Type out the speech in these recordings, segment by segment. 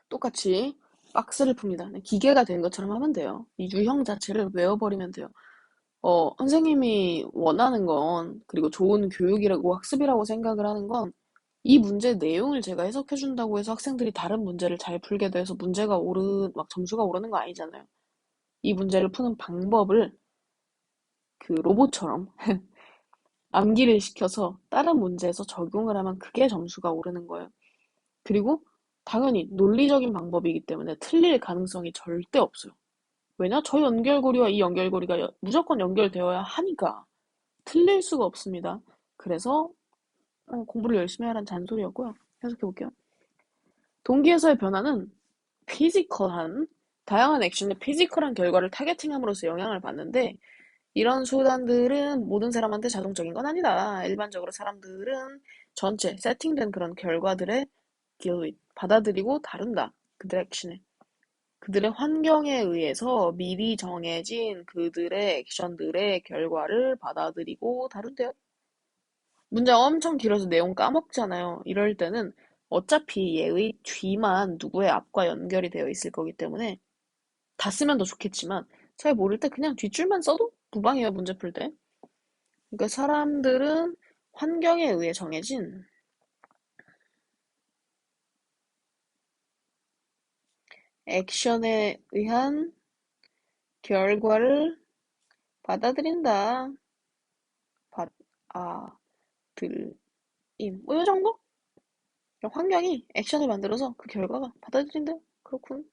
똑같이 박스를 풉니다. 기계가 된 것처럼 하면 돼요. 이 유형 자체를 외워버리면 돼요. 선생님이 원하는 건, 그리고 좋은 교육이라고 학습이라고 생각을 하는 건, 이 문제 내용을 제가 해석해준다고 해서 학생들이 다른 문제를 잘 풀게 돼서 막 점수가 오르는 거 아니잖아요. 이 문제를 푸는 방법을 그 로봇처럼 암기를 시켜서 다른 문제에서 적용을 하면 그게 점수가 오르는 거예요. 그리고 당연히 논리적인 방법이기 때문에 틀릴 가능성이 절대 없어요. 왜냐? 저 연결고리와 이 연결고리가 무조건 연결되어야 하니까 틀릴 수가 없습니다. 그래서 공부를 열심히 하라는 잔소리였고요. 해석해 볼게요. 동기에서의 변화는 피지컬한 다양한 액션의 피지컬한 결과를 타겟팅함으로써 영향을 받는데 이런 수단들은 모든 사람한테 자동적인 건 아니다. 일반적으로 사람들은 전체 세팅된 그런 결과들의 받아들이고 다룬다. 그들의 액션에. 그들의 환경에 의해서 미리 정해진 그들의 액션들의 결과를 받아들이고 다룬대요. 문장 엄청 길어서 내용 까먹잖아요. 이럴 때는 어차피 얘의 뒤만 누구의 앞과 연결이 되어 있을 거기 때문에 다 쓰면 더 좋겠지만 잘 모를 때 그냥 뒷줄만 써도 무방해요, 문제 풀 때. 그러니까 사람들은 환경에 의해 정해진 액션에 의한 결과를 받아들인다. 받아들임. 뭐, 이 정도? 환경이 액션을 만들어서 그 결과가 받아들인다. 그렇군.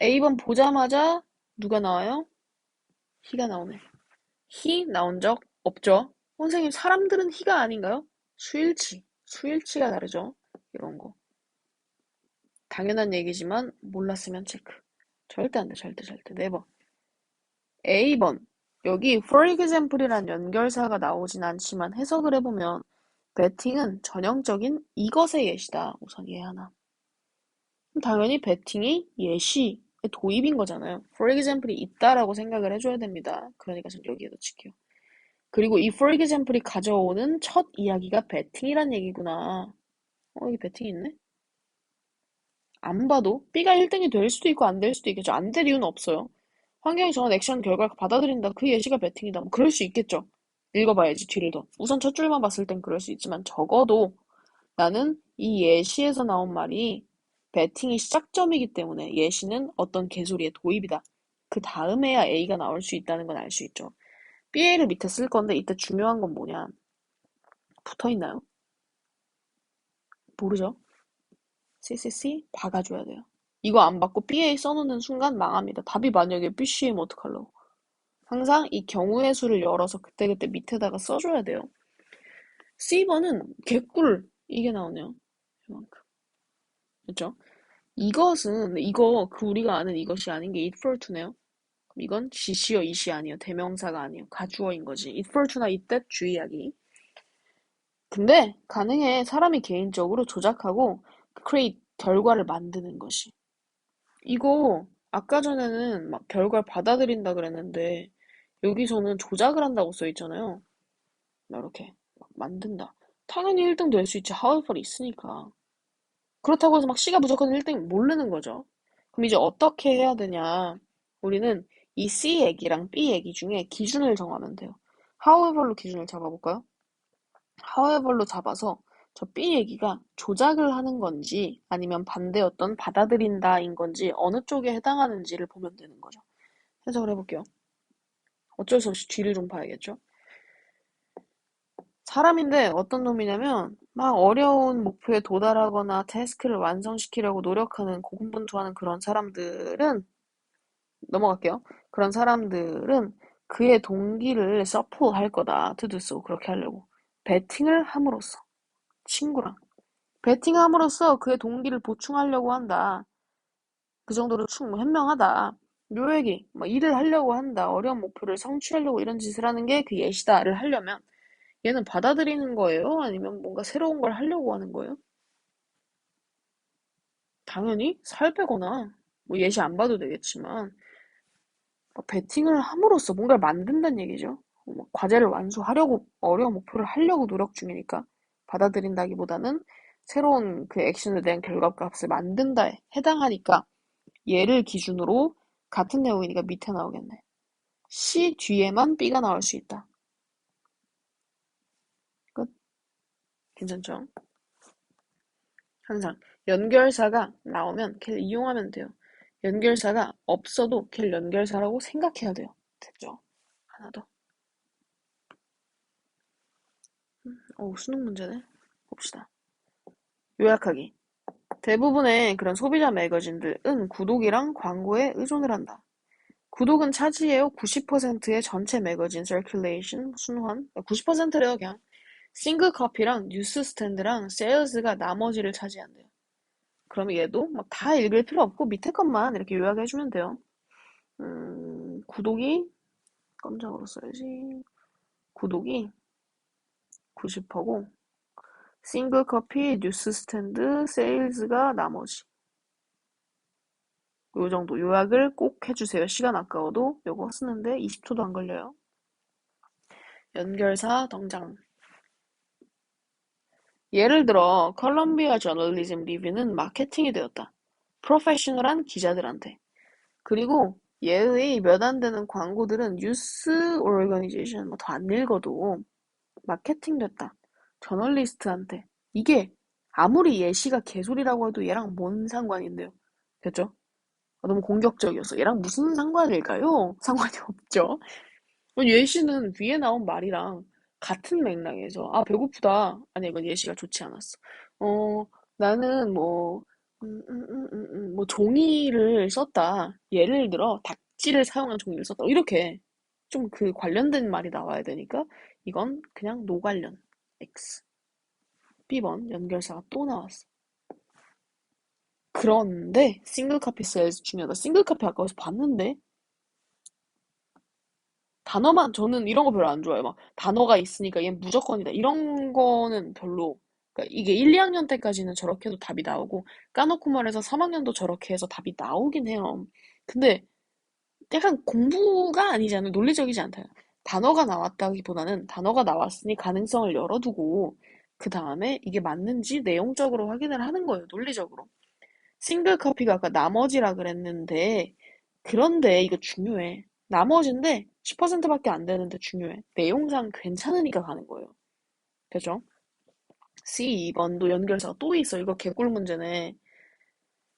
A번 보자마자 누가 나와요? 희가 나오네. 희 나온 적 없죠? 선생님, 사람들은 희가 아닌가요? 수일치. 수일치가 다르죠? 이런 거. 당연한 얘기지만 몰랐으면 체크. 절대 안 돼, 절대, 절대. 네번. A번. 여기 for example이란 연결사가 나오진 않지만 해석을 해보면 베팅은 전형적인 이것의 예시다. 우선 얘 하나. 그럼 당연히 베팅이 예시의 도입인 거잖아요. for example이 있다라고 생각을 해줘야 됩니다. 그러니까 전 여기에 넣을게요. 그리고 이 for example이 가져오는 첫 이야기가 베팅이란 얘기구나. 여기 베팅이 있네? 안 봐도 B가 1등이 될 수도 있고 안 될 수도 있겠죠. 안 될 이유는 없어요. 환경이 정한 액션 결과를 받아들인다. 그 예시가 베팅이다. 뭐 그럴 수 있겠죠. 읽어봐야지 뒤를 더. 우선 첫 줄만 봤을 땐 그럴 수 있지만 적어도 나는 이 예시에서 나온 말이 베팅이 시작점이기 때문에 예시는 어떤 개소리의 도입이다. 그 다음에야 A가 나올 수 있다는 건 알 수 있죠. BA를 밑에 쓸 건데 이때 중요한 건 뭐냐? 붙어 있나요? 모르죠? CCC 박아줘야 돼요. 이거 안 받고 BA 써놓는 순간 망합니다. 답이 만약에 BC면 어떡하려고. 항상 이 경우의 수를 열어서 그때그때 밑에다가 써줘야 돼요. C번은 개꿀 이게 나오네요. 이만큼. 그렇죠? 이거 우리가 아는 이것이 아닌 게 it for to네요. 그럼 이건 지시어 it이 아니에요. 대명사가 아니에요. 가주어인 거지. it for to나 it that 주의하기. 근데 가능해. 사람이 개인적으로 조작하고 create 결과를 만드는 것이. 이거 아까 전에는 막 결과를 받아들인다 그랬는데 여기서는 조작을 한다고 써 있잖아요. 막 이렇게 막 만든다. 당연히 1등 될 수 있지. however 있으니까. 그렇다고 해서 막 C가 무조건 1등 모르는 거죠. 그럼 이제 어떻게 해야 되냐? 우리는 이 C 얘기랑 B 얘기 중에 기준을 정하면 돼요. however로 기준을 잡아볼까요? however로 잡아서 저 B 얘기가 조작을 하는 건지 아니면 반대였던 받아들인다인 건지 어느 쪽에 해당하는지를 보면 되는 거죠. 해석을 해볼게요. 어쩔 수 없이 뒤를 좀 봐야겠죠? 사람인데 어떤 놈이냐면 막 어려운 목표에 도달하거나 태스크를 완성시키려고 노력하는 고군분투하는 그런 사람들은 넘어갈게요. 그런 사람들은 그의 동기를 서포할 거다. to do so. 그렇게 하려고. 베팅을 함으로써 친구랑 베팅함으로써 그의 동기를 보충하려고 한다. 그 정도로 현명하다. 요 얘기, 뭐 일을 하려고 한다. 어려운 목표를 성취하려고 이런 짓을 하는 게 그 예시다를 하려면 얘는 받아들이는 거예요? 아니면 뭔가 새로운 걸 하려고 하는 거예요? 당연히 살 빼거나 뭐 예시 안 봐도 되겠지만 뭐 베팅을 함으로써 뭔가를 만든다는 얘기죠. 뭐 과제를 완수하려고 어려운 목표를 하려고 노력 중이니까 받아들인다기보다는 새로운 그 액션에 대한 결과값을 만든다에 해당하니까 얘를 기준으로 같은 내용이니까 밑에 나오겠네. C 뒤에만 B가 나올 수 있다. 끝. 괜찮죠? 항상 연결사가 나오면 걔를 이용하면 돼요. 연결사가 없어도 걔를 연결사라고 생각해야 돼요. 됐죠? 하나 더. 수능 문제네. 봅시다. 요약하기. 대부분의 그런 소비자 매거진들은 구독이랑 광고에 의존을 한다. 구독은 차지해요. 90%의 전체 매거진 서큘레이션 순환. 90%래요, 그냥. 싱글 커피랑 뉴스 스탠드랑 세일즈가 나머지를 차지한대요. 그럼 얘도 막 다 읽을 필요 없고 밑에 것만 이렇게 요약해주면 돼요. 구독이 깜짝으로 써야지. 구독이 90%고 싱글 커피, 뉴스 스탠드, 세일즈가 나머지. 요 정도 요약을 꼭 해주세요. 시간 아까워도 요거 쓰는데 20초도 안 걸려요. 연결사 등장. 예를 들어 컬럼비아 저널리즘 리뷰는 마케팅이 되었다. 프로페셔널한 기자들한테. 그리고 얘의 몇 안 되는 광고들은 뉴스 오르거니제이션 뭐 더 안 읽어도 마케팅 됐다. 저널리스트한테. 이게 아무리 예시가 개소리라고 해도 얘랑 뭔 상관인데요. 됐죠? 너무 공격적이었어. 얘랑 무슨 상관일까요? 상관이 없죠. 예시는 위에 나온 말이랑 같은 맥락에서 배고프다. 아니 이건 예시가 좋지 않았어. 어 나는 뭐 종이를 썼다. 예를 들어 닥지를 사용한 종이를 썼다. 이렇게 좀 그 관련된 말이 나와야 되니까 이건 그냥 노관련. X. B번 연결사가 또 나왔어. 그런데 싱글 카피 세일즈 중요하다. 싱글 카피 아까 어디서 봤는데 단어만 저는 이런 거 별로 안 좋아해요. 막 단어가 있으니까 얘는 무조건이다. 이런 거는 별로. 그러니까 이게 1, 2학년 때까지는 저렇게 해도 답이 나오고 까놓고 말해서 3학년도 저렇게 해서 답이 나오긴 해요. 근데 약간 공부가 아니잖아요. 논리적이지 않다요. 단어가 나왔다기보다는 단어가 나왔으니 가능성을 열어두고 그 다음에 이게 맞는지 내용적으로 확인을 하는 거예요. 논리적으로. 싱글 커피가 아까 나머지라 그랬는데 그런데 이거 중요해. 나머지인데 10%밖에 안 되는데 중요해. 내용상 괜찮으니까 가는 거예요. 그죠? C2번도 연결사가 또 있어. 이거 개꿀 문제네.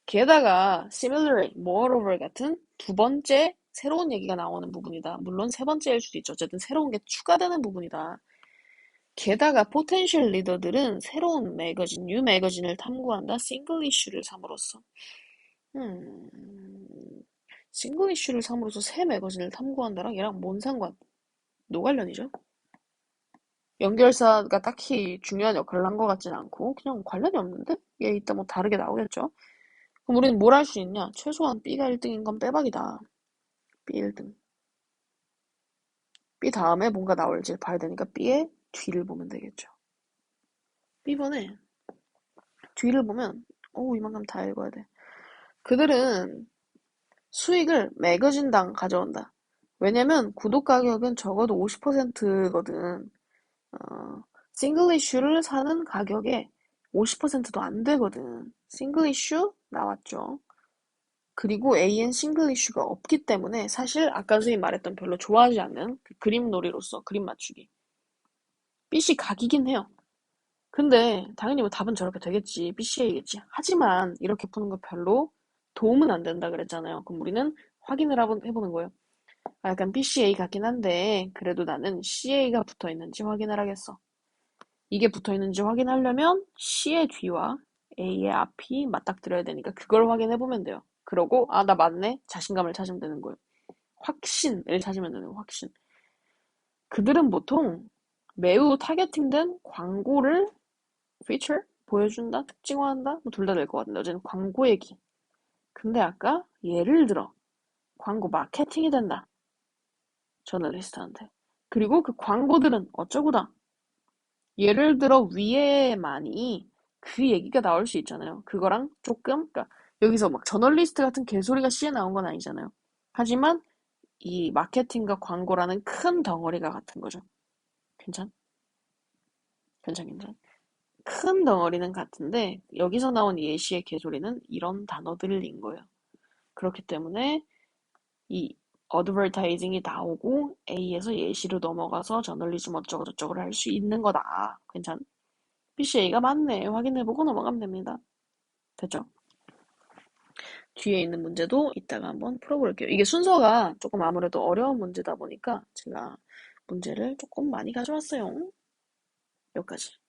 게다가 similarly, moreover 같은 두 번째 새로운 얘기가 나오는 부분이다. 물론 세 번째일 수도 있죠. 어쨌든 새로운 게 추가되는 부분이다. 게다가 포텐셜 리더들은 새로운 매거진, 뉴 매거진을 탐구한다. 싱글 이슈를 삼으로써. 싱글 이슈를 삼으로써 새 매거진을 탐구한다랑 얘랑 뭔 상관? 노관련이죠. 연결사가 딱히 중요한 역할을 한 것 같진 않고 그냥 관련이 없는데? 얘 이따 뭐 다르게 나오겠죠. 그럼 우리는 뭘 할 수 있냐? 최소한 B가 1등인 건 빼박이다. B 1등. B 다음에 뭔가 나올지 봐야 되니까 B의 뒤를 보면 되겠죠. B번에 뒤를 보면 이만큼 다 읽어야 돼. 그들은 수익을 매거진당 가져온다. 왜냐면 구독 가격은 적어도 50%거든. 싱글 이슈를 사는 가격에 50%도 안 되거든. 싱글 이슈 나왔죠. 그리고 AN 싱글 이슈가 없기 때문에 사실 아까 선생님 말했던 별로 좋아하지 않는 그 그림 놀이로서 그림 맞추기. BC 각이긴 해요. 근데 당연히 뭐 답은 저렇게 되겠지. BCA겠지. 하지만 이렇게 푸는 거 별로 도움은 안 된다 그랬잖아요. 그럼 우리는 확인을 해보는 거예요. 약간 BCA 같긴 한데 그래도 나는 CA가 붙어 있는지 확인을 하겠어. 이게 붙어 있는지 확인하려면 C의 뒤와 A의 앞이 맞닥뜨려야 되니까 그걸 확인해 보면 돼요. 그러고 나 맞네. 자신감을 찾으면 되는 거예요. 확신을 찾으면 되는 거예요. 확신. 그들은 보통 매우 타겟팅된 광고를 feature 보여준다, 특징화한다, 뭐 둘 다 될 것 같은데 어쨌든 광고 얘기. 근데 아까 예를 들어 광고 마케팅이 된다. 저널리스트한테. 그리고 그 광고들은 어쩌고다. 예를 들어 위에만이 그 얘기가 나올 수 있잖아요. 그거랑 조금, 그러니까 여기서 막 저널리스트 같은 개소리가 C에 나온 건 아니잖아요. 하지만 이 마케팅과 광고라는 큰 덩어리가 같은 거죠. 괜찮? 괜찮, 괜찮. 큰 덩어리는 같은데 여기서 나온 예시의 개소리는 이런 단어들인 거예요. 그렇기 때문에 이 어드버타이징이 나오고 A에서 예시로 넘어가서 저널리즘 어쩌고 저쩌고를 할 수 있는 거다. 괜찮? PCA가 맞네. 확인해보고 넘어가면 됩니다. 됐죠? 뒤에 있는 문제도 이따가 한번 풀어볼게요. 이게 순서가 조금 아무래도 어려운 문제다 보니까 제가 문제를 조금 많이 가져왔어요. 여기까지.